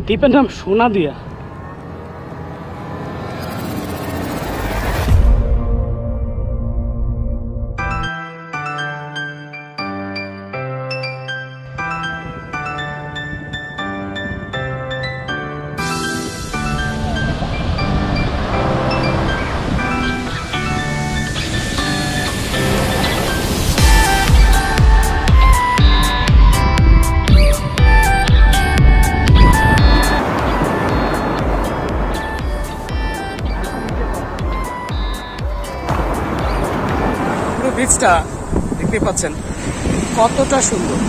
দ্বীপের নাম সোনাদিয়া। বিচটা দেখতে পাচ্ছেন কতটা সুন্দর।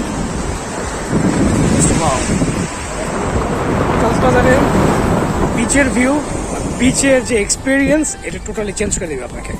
কক্সবাজারের বিচের ভিউ, বিচের যে এক্সপিরিয়েন্স, এটা টোটালি চেঞ্জ করে দেবে আপনাকে।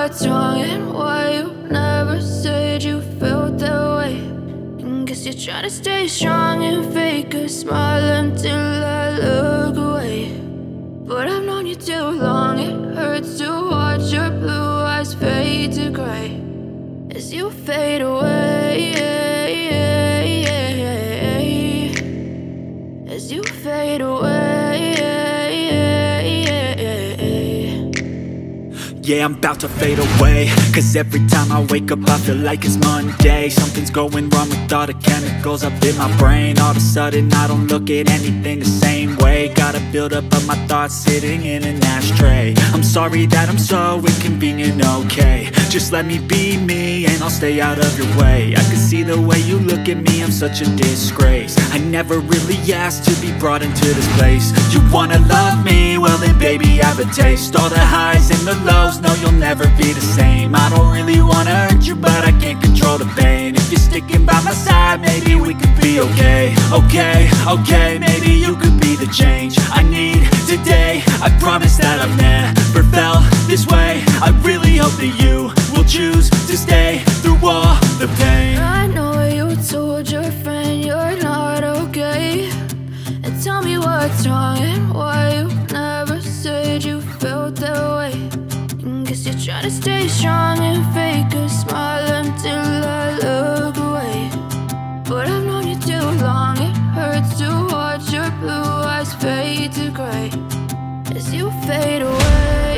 What's wrong and why you never said you felt that way? Guess you're trying to stay strong and fake a smile until I look away. But I've known you too long, it hurts to watch your blue eyes fade to gray as you fade away, as you fade away. Yeah, I'm about to fade away, cause every time I wake up I feel like it's Monday. Something's going wrong with all the chemicals up in my brain. All of a sudden I don't look at anything the same way. Got a build up of my thoughts sitting in an ashtray. I'm sorry that I'm so inconvenient, okay. Just let me be me and I'll stay out of your way. I can see the way you look at me, I'm such a disgrace. I never really asked to be brought into this place. You wanna love me? Well then baby I have a taste. All the highs and the lows, no, you'll never be the same. I don't really wanna hurt you, but I can't control the pain. If you're sticking by my side, maybe we could be okay. Okay, okay, maybe you could be the change I need today. I promise that I've never felt this way. I really hope that you will choose to stay through all the pain. I know you told your friend you're not okay, and tell me what's wrong and why you never said you felt that way. Guess you're trying to stay strong and fake a smile until I look away. But I've known you too long, it hurts to watch your blue eyes fade to gray as you fade away,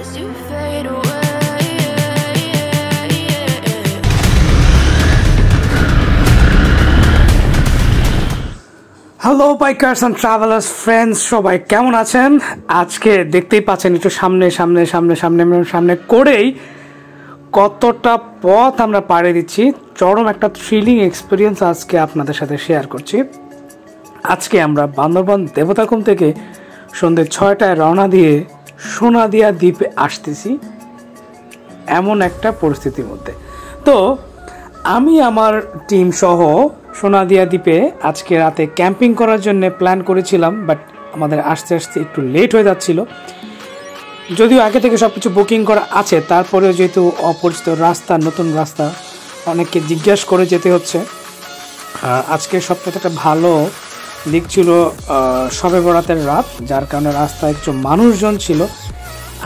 as you fade away. Hello bikers and travellers friends, সবাই কেমন আছেন? আজকে দেখতেই পাচ্ছেন একটু সামনে করেই কতটা পথ আমরা পাড়ি দিচ্ছি। চরম একটা থ্রিলিং এক্সপিরিয়েন্স আজকে আপনাদের সাথে শেয়ার করছি। আজকে আমরা বান্দরবান দেবতাখুম থেকে সন্ধ্যে 6টায় রওনা দিয়ে সোনাদিয়া দ্বীপে আসতেছি এমন একটা পরিস্থিতির মধ্যে। তো আমি আমার টিম সহ সোনাদিয়া দ্বীপে আজকে রাতে ক্যাম্পিং করার জন্য প্ল্যান করেছিলাম, বাট আমাদের আসতে আসতে একটু লেট হয়ে যাচ্ছিল। যদিও আগে থেকে সব কিছু বুকিং করা আছে, তারপরেও যেহেতু অপরিচিত রাস্তা, নতুন রাস্তা, অনেককে জিজ্ঞাসা করে যেতে হচ্ছে। আজকে সবথেকে একটা ভালো দিক ছিল শবে বরাতের রাত, যার কারণে রাস্তায় কিছু মানুষজন ছিল।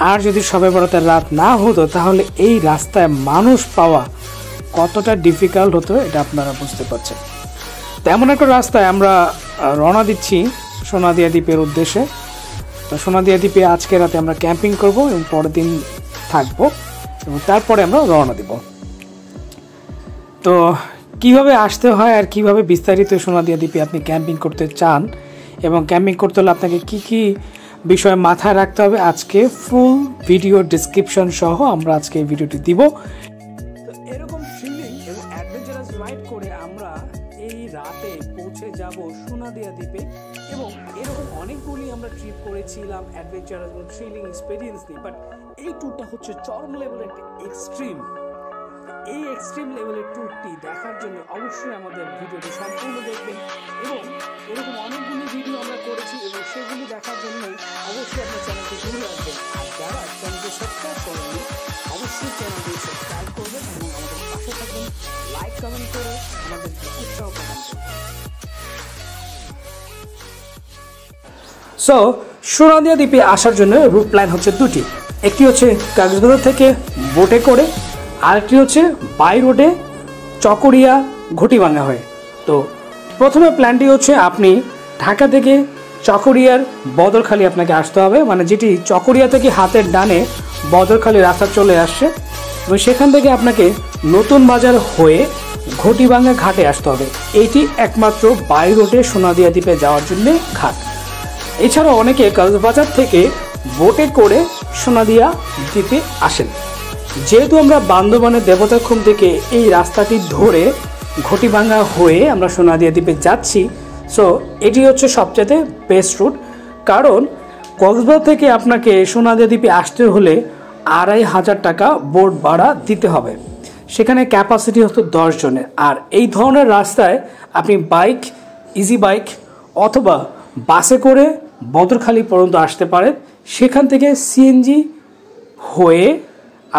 আর যদি শবে বরাতের রাত না হতো তাহলে এই রাস্তায় মানুষ পাওয়া কতটা ডিফিকাল্ট হতো এটা আপনারা বুঝতে পারছেন। তেমন একটা রাস্তায় আমরা রওনা দিচ্ছি সোনাদিয়া দ্বীপের উদ্দেশ্যে। তো সোনাদিয়া দ্বীপে আজকে রাতে আমরা ক্যাম্পিং করব এবং পরের দিন থাকবো এবং তারপরে আমরা রওনা দিব। তো কিভাবে আসতে হয় আর কিভাবে বিস্তারিত সোনাদিয়া দ্বীপে আপনি ক্যাম্পিং করতে চান এবং ক্যাম্পিং করতে হলে আপনাকে কি কি বিষয় মাথায় রাখতে হবে, আজকে ফুল ভিডিও ডেসক্রিপশন সহ আমরা আজকে এই ভিডিওটি দিব। এরকম থ্রিলিং এবং অ্যাডভেঞ্চারাস রাইড করে আমরা এই রাতে পৌঁছে যাব সোনাদিয়া দ্বীপে। এবং এরকম অনেকগুলি আমরা ট্রিপ করেছিলাম অ্যাডভেঞ্চারাস এবং থ্রিলিং এক্সপিরিয়েন্স নিয়ে, বাট এই ট্যুরটা হচ্ছে চরম লেভেলের একটা এক্সট্রিম। এই এক্সট্রিম লেভেলের ট্যুরটি দেখার জন্য অবশ্যই আমাদের ভিডিওটি সম্পূর্ণ দেখবেন। এবং এরকম অনেকগুলি ভিডিও আমরা করেছি এবং সেগুলি দেখার জন্য অবশ্যই আপনার চ্যানেলটি ঘুরে আসবেন। আর যারা চ্যানেলটি সাবস্ক্রাইব করেননি অবশ্যই চ্যানেলটি সাবস্ক্রাইব করবেন এবং আমাদের পাশে থাকবেন, লাইক কমেন্ট করে আমাদেরকে উৎসাহ প্রদান করবেন। সো সোনাদিয়া দ্বীপে আসার জন্য রুট প্ল্যান হচ্ছে দুটি। একটি হচ্ছে কক্সবাজার থেকে বোটে করে, আরেকটি হচ্ছে বাই রোডে চকরিয়া ঘটিভাঙ্গা হয়ে। তো প্রথমে প্ল্যানটি হচ্ছে আপনি ঢাকা থেকে চকরিয়ার বদরখালি আপনাকে আসতে হবে, মানে যেটি চকরিয়া থেকে হাতের ডানে বদরখালি রাস্তা চলে আসছে, এবং সেখান থেকে আপনাকে নতুন বাজার হয়ে ঘটিভাঙ্গা ঘাটে আসতে হবে। এইটি একমাত্র বাই রোডে সোনাদিয়া দ্বীপে যাওয়ার জন্য ঘাট। এছাড়াও অনেকে কক্সবাজার থেকে বোটে করে সোনাদিয়া দ্বীপে আসেন। যেহেতু আমরা বান্দরবানের দেবতাখুম থেকে এই রাস্তাটি ধরে ঘটিভাঙ্গা হয়ে আমরা সোনাদিয়া দ্বীপে যাচ্ছি, সো এটি হচ্ছে সবচেয়ে বেস্ট রুট। কারণ কক্সবাজার থেকে আপনাকে সোনাদিয়া দ্বীপে আসতে হলে 2500 টাকা বোট ভাড়া দিতে হবে। সেখানে ক্যাপাসিটি হতো 10 জনের। আর এই ধরনের রাস্তায় আপনি বাইক, ইজি বাইক অথবা বাসে করে বদরখালি পর্যন্ত আসতে পারেন। সেখান থেকে সিএনজি হয়ে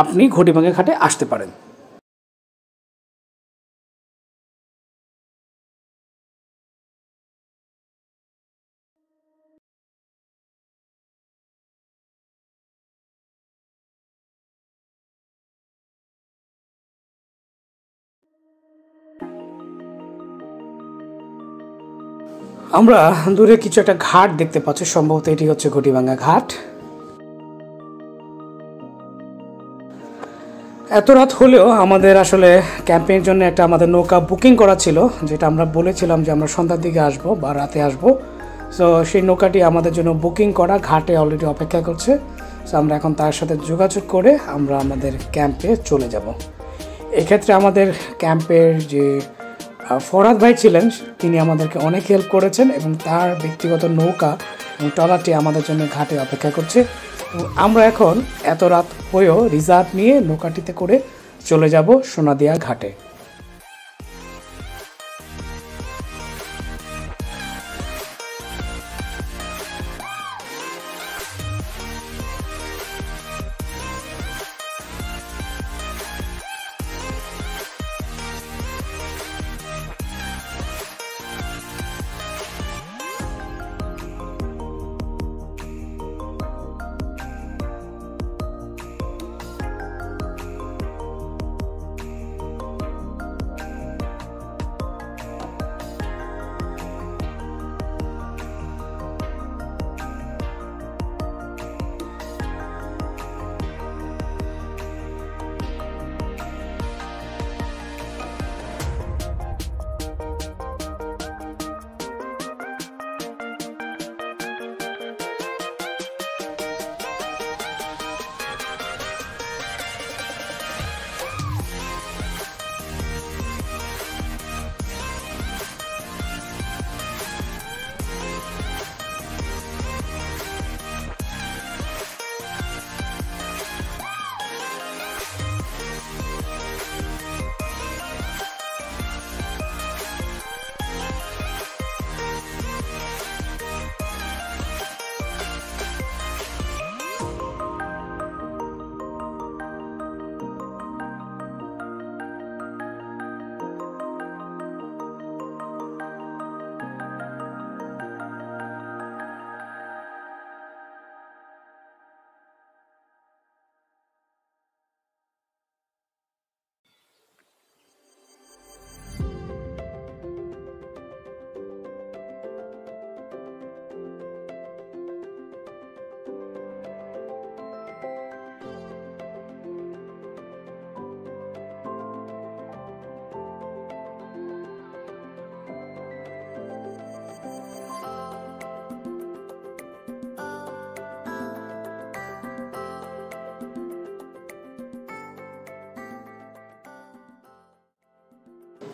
আপনি ঘটিভাঙ্গা ঘাটে আসতে পারেন। আমরা দূরে কিছু একটা ঘাট দেখতে পাচ্ছি, সম্ভবত এটি হচ্ছে ঘটিভাঙ্গা ঘাট। এত রাত হলেও আমাদের আসলে ক্যাম্পের জন্য একটা আমাদের নৌকা বুকিং করা ছিল, যেটা আমরা বলেছিলাম যে আমরা সন্ধ্যার দিকে আসবো বা রাতে আসবো। সো সেই নৌকাটি আমাদের জন্য বুকিং করা ঘাটে অলরেডি অপেক্ষা করছে। সো আমরা এখন তার সাথে যোগাযোগ করে আমরা আমাদের ক্যাম্পে চলে যাব। এক্ষেত্রে আমাদের ক্যাম্পের যে ফরহাদ ভাই ছিলেন তিনি আমাদেরকে অনেক হেল্প করেছেন এবং তার ব্যক্তিগত নৌকা এবং ট্রলারটি আমাদের জন্য ঘাটে অপেক্ষা করছে। এবং আমরা এখন এত রাত হয়েও রিজার্ভ নিয়ে নৌকাটিতে করে চলে যাব সোনাদিয়া ঘাটে।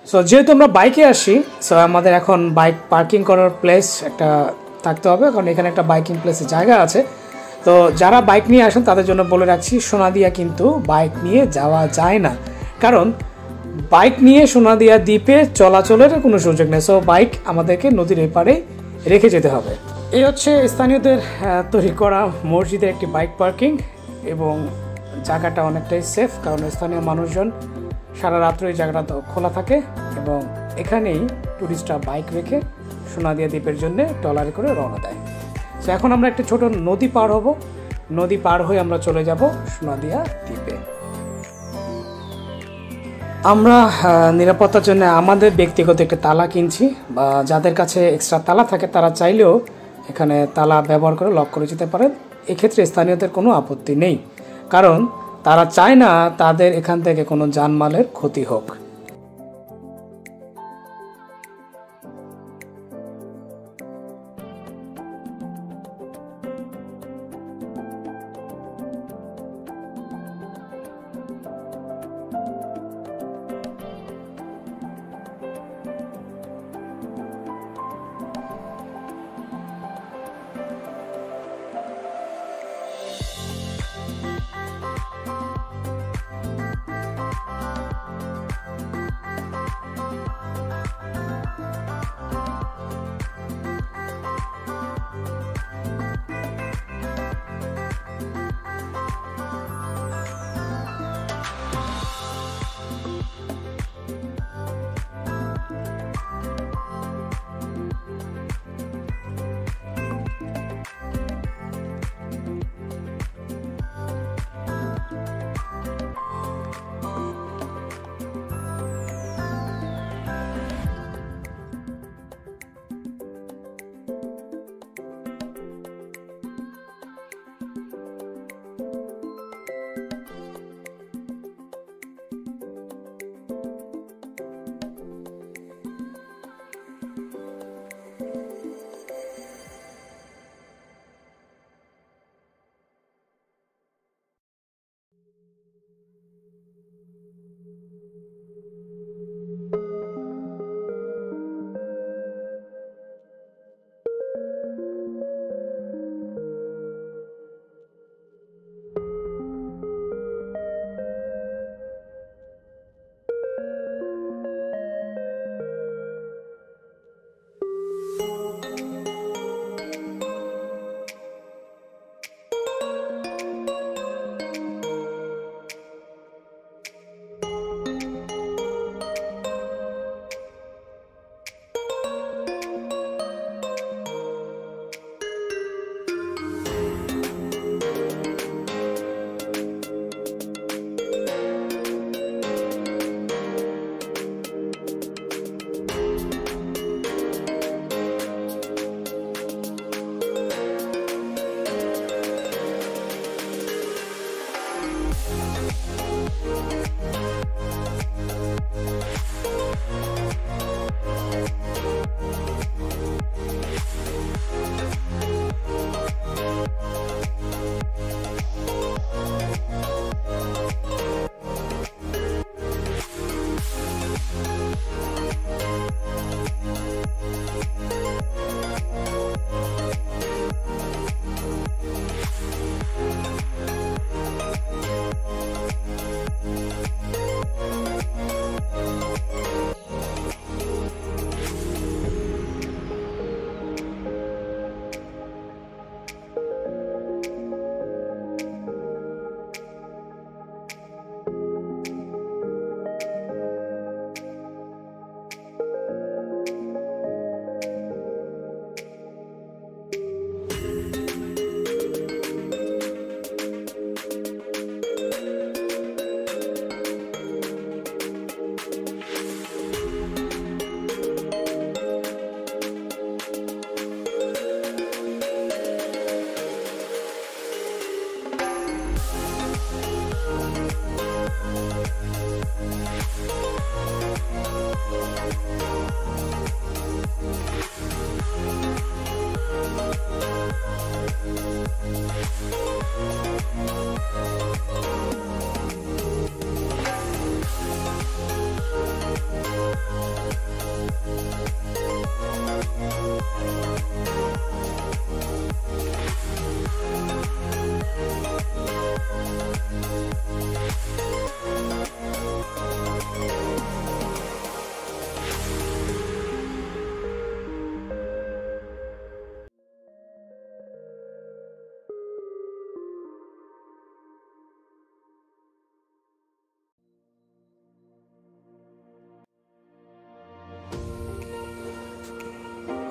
সো যেহেতু আমরা বাইকে আসি, সো আমাদের এখন বাইক পার্কিং করার প্লেস একটা থাকতে হবে, কারণ এখানে একটা বাইকিং প্লেসের জায়গা আছে। তো যারা বাইক নিয়ে আসেন তাদের জন্য বলে রাখছি, সোনাদিয়া কিন্তু বাইক নিয়ে যাওয়া যায় না, কারণ বাইক নিয়ে সোনাদিয়া দ্বীপে চলাচলের কোনো সুযোগ নেই। সো বাইক আমাদেরকে নদীর এপারে রেখে যেতে হবে। এই হচ্ছে স্থানীয়দের তৈরি করা মসজিদের একটি বাইক পার্কিং, এবং জায়গাটা অনেকটাই সেফ, কারণ স্থানীয় মানুষজন সারা রাত্র এই জায়গাটা খোলা থাকে, এবং এখানেই টুরিস্টরা বাইক রেখে সোনাদিয়া দ্বীপের জন্য ট্রলারে করে রওনা দেয়। তো এখন আমরা একটা ছোট নদী পার হব, নদী পার হয়ে আমরা চলে যাব সোনাদিয়া দ্বীপে। আমরা নিরাপত্তার জন্য আমাদের ব্যক্তিগত একটা তালা কিনছি, বা যাদের কাছে এক্সট্রা তালা থাকে তারা চাইলেও এখানে তালা ব্যবহার করে লক করে যেতে পারেন। এক্ষেত্রে স্থানীয়দের কোনো আপত্তি নেই, কারণ তারা চায় না তাদের এখান থেকে কোনো জানমালের ক্ষতি হোক।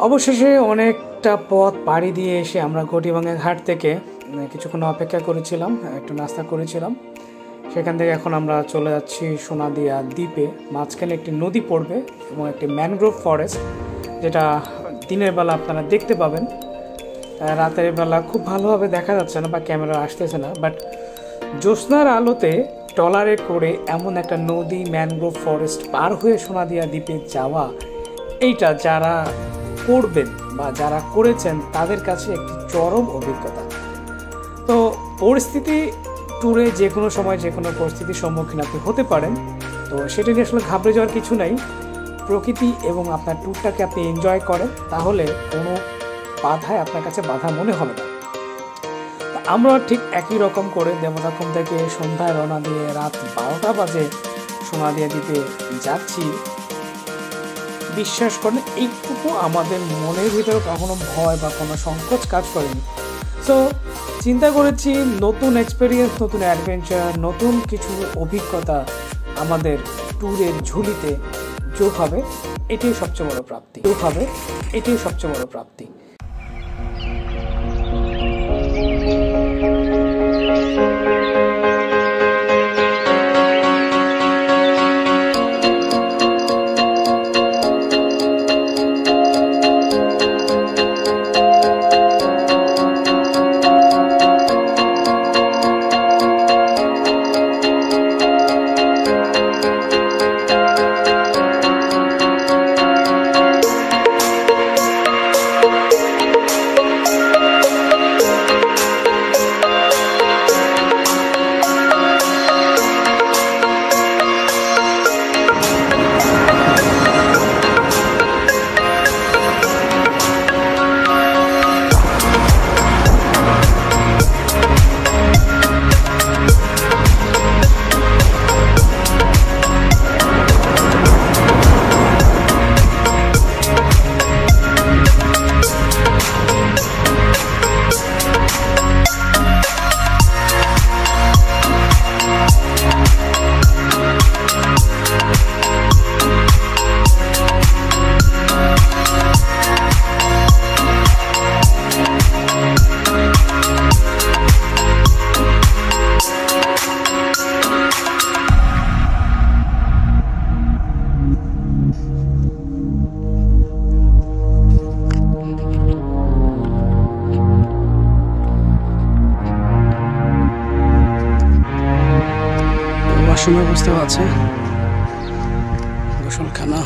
অবশেষে অনেকটা পথ পাড়ি দিয়ে এসে আমরা গটিবাঙ্গা ঘাট থেকে কিছুক্ষণ অপেক্ষা করেছিলাম, একটু নাস্তা করেছিলাম। সেখান থেকে এখন আমরা চলে যাচ্ছি সোনাদিয়া দ্বীপে। মাঝখানে একটি নদী পড়বে এবং একটি ম্যানগ্রোভ ফরেস্ট, যেটা দিনের বেলা আপনারা দেখতে পাবেন। রাতের বেলা খুব ভালোভাবে দেখা যাচ্ছে না বা ক্যামেরা আসতেছে না, বাট জ্যোৎস্নার আলোতে ট্রলারে করে এমন একটা নদী ম্যানগ্রোভ ফরেস্ট পার হয়ে সোনাদিয়া দ্বীপে যাওয়া, এইটা যারা করবেন বা যারা করেছেন তাদের কাছে একটি চরম অভিজ্ঞতা। তো পরিস্থিতি ট্যুরে যে কোনো সময় যে কোনো পরিস্থিতির সম্মুখীন আপনি হতে পারেন, তো সেটা নিয়ে আসলে ঘাবড়ে যাওয়ার কিছু নাই। প্রকৃতি এবং আপনার ট্যুরটাকে আপনি এনজয় করেন, তাহলে কোনো বাধায় আপনার কাছে বাধা মনে হবে না। আমরা ঠিক একই রকম করে দেবতাখুম থেকে সন্ধ্যায় রওনা দিয়ে রাত 12টা বাজে সোনাদিয়া দ্বীপে যাচ্ছি। বিশ্বাস করেন এইটুকু আমাদের মনের ভিতরে কখনো ভয় বা কোনো সংকোচ কাজ করেনি। সো চিন্তা করেছি নতুন এক্সপিরিয়েন্স, নতুন অ্যাডভেঞ্চার, নতুন কিছু অভিজ্ঞতা আমাদের ট্যুরের ঝুলিতে যোগ হবে। এটাই সবচেয়ে বড় প্রাপ্তি। ওয়াশরুমের ব্যবস্থা আছে, গোসলখানা।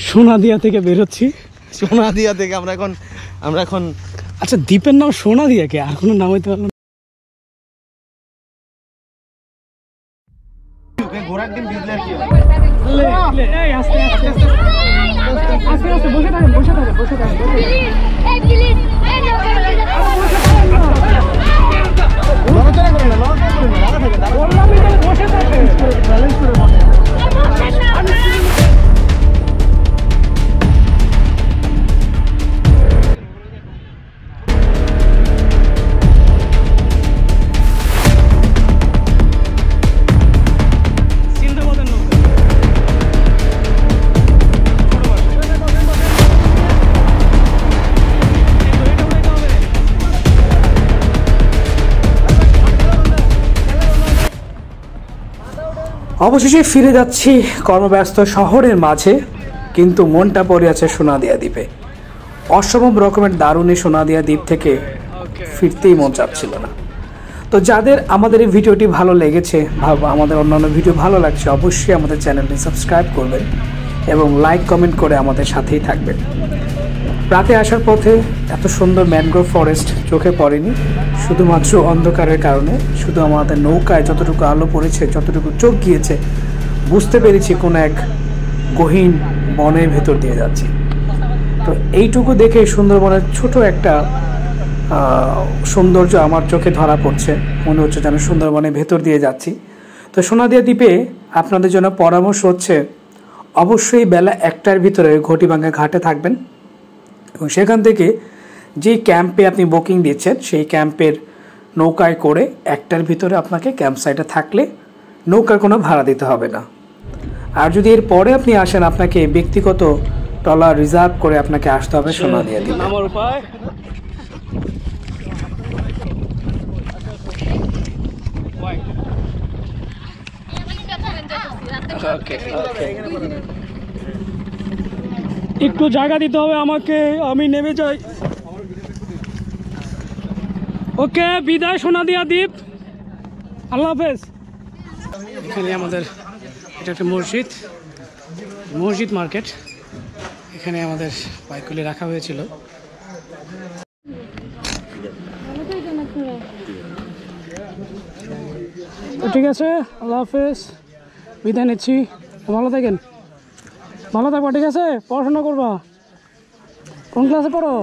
সোনাদিয়া থেকে বেরোচ্ছি। সোনাদিয়া থেকে আমরা এখন আচ্ছা দ্বীপের নাম সোনাদিয়া কে এখনো নাম হইতে পারলো ঘোরার দিন ভিজলে কি হয় বসে থাকে অবশেষে ফিরে যাচ্ছি কর্মব্যস্ত শহরের মাঝে, কিন্তু মনটা পড়ে আছে সোনাদিয়া দ্বীপে। অসম্ভব রকমের দারুণ এই সোনাদিয়া দ্বীপ থেকে ফিরতেই মন চাচ্ছিল না। তো যাদের আমাদের এই ভিডিওটি ভালো লেগেছে, আমাদের অন্যান্য ভিডিও ভালো লাগছে, অবশ্যই আমাদের চ্যানেলটি সাবস্ক্রাইব করবেন এবং লাইক কমেন্ট করে আমাদের সাথেই থাকবেন। রাতে আসার পথে এত সুন্দর ম্যানগ্রোভ ফরেস্ট চোখে পড়েনি, শুধুমাত্র অন্ধকারের কারণে। শুধু আমাদের নৌকায় যতটুকু আলো পড়েছে, যতটুকু চোখ গিয়েছে, বুঝতে পেরেছি কোনো এক গহীন বনের ভেতর দিয়ে যাচ্ছি। তো এইটুকু দেখে সুন্দরবনের ছোট একটা সৌন্দর্য আমার চোখে ধরা পড়ছে, মনে হচ্ছে যেন সুন্দরবনের ভেতর দিয়ে যাচ্ছি। তো সোনাদিয়া দ্বীপে আপনাদের জন্য পরামর্শ হচ্ছে অবশ্যই বেলা 1টার ভিতরে ঘটিভাঙ্গা ঘাটে থাকবেন এবং সেখান থেকে যে ক্যাম্পে আপনি বুকিং দিচ্ছেন সেই ক্যাম্পের নৌকায় করে 1টার ভিতরে আপনাকে ক্যাম্প সাইটে থাকলে নৌকার কোনো ভাড়া দিতে হবে না। আর যদি এর পরে আপনি আসেন, আপনাকে ব্যক্তিগত ট্রলার রিজার্ভ করে আপনাকে আসতে হবে সোনাদিয়া দ্বীপে। আমার উপায় একটু জায়গা দিতে হবে আমাকে, আমি নেমে যাই। ওকে, বিদায় সোনাদিয়া দ্বীপ, আল্লাহ হাফেজ। এখানে আমাদের এটা একটা মসজিদ মার্কেট, এখানে আমাদের বাইকগুলি রাখা হয়েছিল। তো ঠিক আছে, আল্লাহ হাফেজ, বিদায় নিচ্ছি। ভালো থাকেন, ভালো থাকবা, ঠিক আছে? পড়াশোনা করবা, কোন ক্লাসে পড়ো?